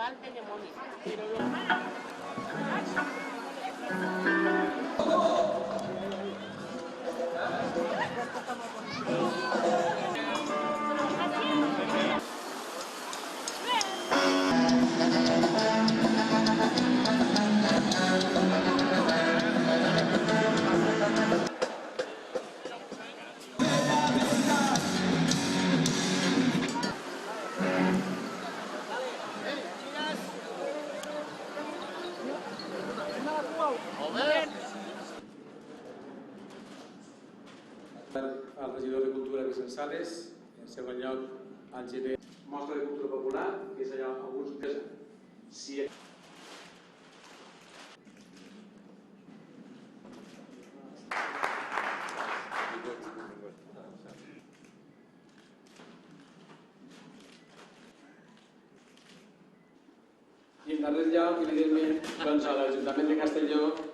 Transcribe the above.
local tenemos pero al regidor de Cultura Vicent Sales, en segon lloc al GT Mostra de Cultura Popular, que és allò alguns que si i en darrer lloc, evidentment, doncs a l'Ajuntament de Castelló